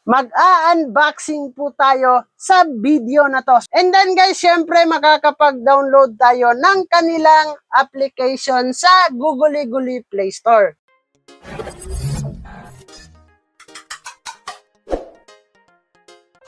mag-unboxing po tayo sa video na to. And then guys, syempre makakapag-download tayo ng kanilang application sa Googly Play Store.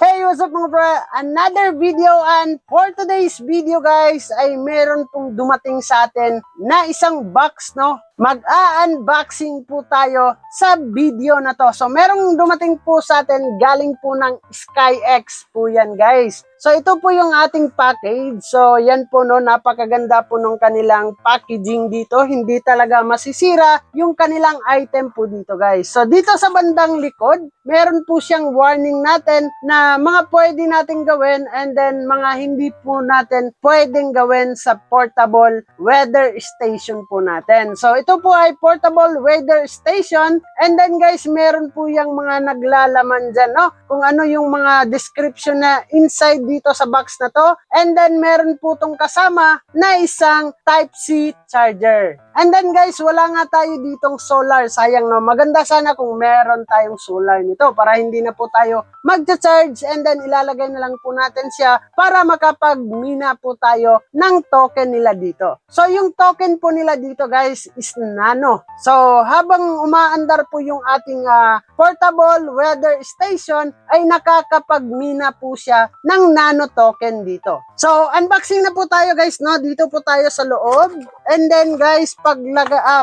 Hey, what's up mga bro? Another video, and for today's video guys ay meron pong dumating sa atin na isang box, no? Mag-unboxing po tayo sa video na to. So merong dumating po sa atin galing po ng SkyX po yan guys. So ito po yung ating package. So yan po, no, napakaganda po ng kanilang packaging dito. Hindi talaga masisira yung kanilang item po dito guys. So dito sa bandang likod, meron po siyang warning natin na mga pwede natin gawin and then mga hindi po natin pwedeng gawin sa portable weather station po natin. So ito po ay portable weather station, and then guys, meron po yung mga naglalaman dyan, no? Kung ano yung mga description na inside dito sa box na to, and then meron po tong kasama na isang Type-C charger. And then guys, wala nga tayo ditong solar. Sayang, no? Maganda sana kung meron tayong solar nito para hindi na po tayo magcha-charge, and then ilalagay na lang po natin siya para makapag-mina po tayo ng token nila dito. So yung token po nila dito guys is nano. So habang umaandar po yung ating portable weather station ay nakakapag-mina po siya ng nano token dito. So unboxing na po tayo guys, no? Dito po tayo sa loob. And then guys,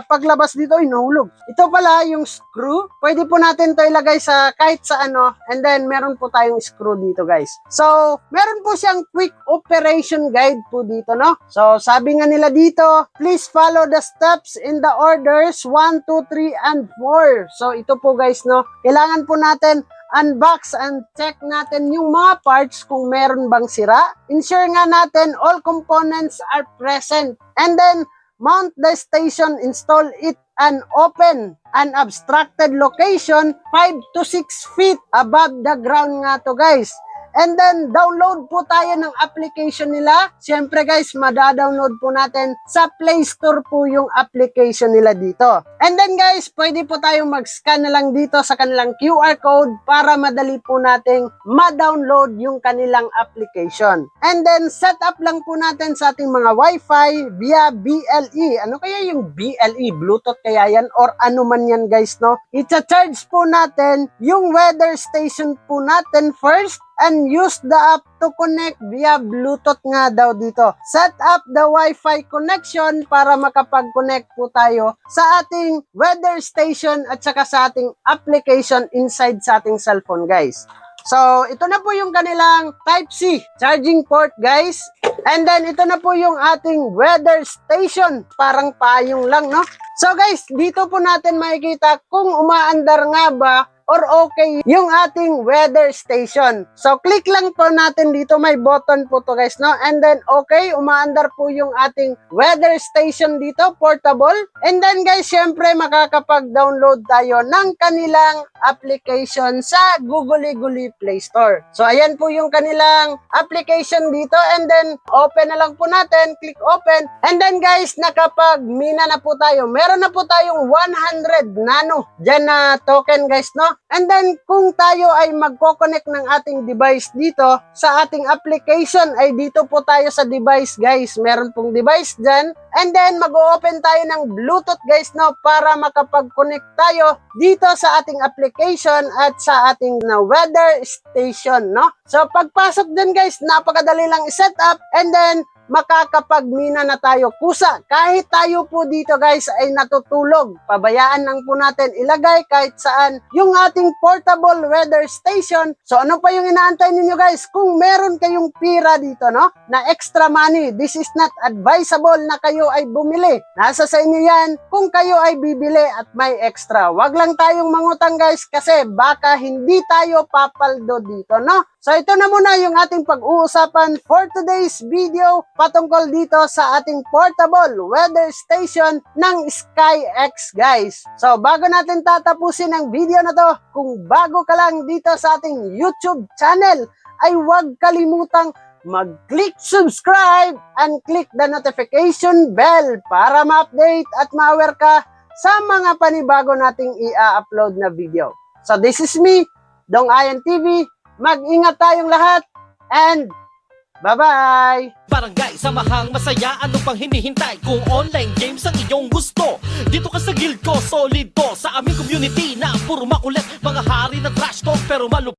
paglabas dito ay nahulog. Ito pala yung screw. Pwede po natin to ilagay sa kahit sa ano, and then meron po tayong screw dito guys. So meron po siyang quick operation guide po dito, no? So sabi nga nila dito, please follow the steps in the orders 1, 2, 3, and 4. So ito po guys, no? Kailangan po natin unbox and check natin yung mga parts kung meron bang sira. Ensure nga natin all components are present. And then mount the station, install it, and open an obstructed location 5 to 6 feet above the ground nga to guys. And then, download po tayo ng application nila. Siyempre guys, madadownload po natin sa Play Store po yung application nila dito. And then guys, pwede po tayong mag-scan na lang dito sa kanilang QR code para madali po nating ma-download yung kanilang application. And then, set up lang po natin sa ating mga Wi-Fi via BLE. Ano kaya yung BLE? Bluetooth kaya yan? Or ano man yan guys, no? I-charge po natin yung weather station po natin first, and use the app to connect via Bluetooth nga daw dito. Set up the Wi-Fi connection para makapag-connect po tayo sa ating weather station at saka sa ating application inside sa ating cellphone guys. So, ito na po yung kanilang Type-C charging port guys. And then, ito na po yung ating weather station. Parang payong lang, no? So guys, dito po natin makikita kung umaandar nga ba or okay yung ating weather station. So, click lang po natin dito. May button po to guys, no? And then, okay, umaandar po yung ating weather station dito, portable. And then guys, syempre, makakapag-download tayo ng kanilang application sa Googly Play Store. So, ayan po yung kanilang application dito. And then, open na lang po natin. Click open. And then guys, nakapag-mina na po tayo. Meron na po tayong 100 nano dyan na token guys, no? And then, kung tayo ay magko-connect ng ating device dito sa ating application, ay dito po tayo sa device guys. Meron pong device dyan. And then, mag-open tayo ng Bluetooth guys, no, para makapag-connect tayo dito sa ating application at sa ating weather station, no? So, pagpasok dyan guys, napakadali lang i-set up, and then, makakapag-mina na tayo kusa. Kahit tayo po dito guys ay natutulog, pabayaan lang po natin ilagay kahit saan yung ating portable weather station. So ano pa yung inaantay ninyo guys? Kung meron kayong pira dito, no, na extra money, this is not advisable na kayo ay bumili. Nasa sa inyo yan kung kayo ay bibili at may extra. Wag lang tayong mangutang guys kasi baka hindi tayo papaldo dito, no? So ito na muna yung ating pag-uusapan for today's video patungkol dito sa ating portable weather station ng SkyX guys. So bago natin tatapusin ang video na to, kung bago ka lang dito sa ating YouTube channel, ay huwag kalimutang mag-click subscribe and click the notification bell para ma-update at ma-aware ka sa mga panibago nating i-upload na video. So this is me, Dong Ayan TV. Mag-ingat tayong lahat and bye-bye! Barangay, samahang masaya, ano pang hinihintay? Kung online games ang iyong gusto, dito ka sa guild ko, solid to. Sa aming community na puro makulit, mga hari ng trash talk pero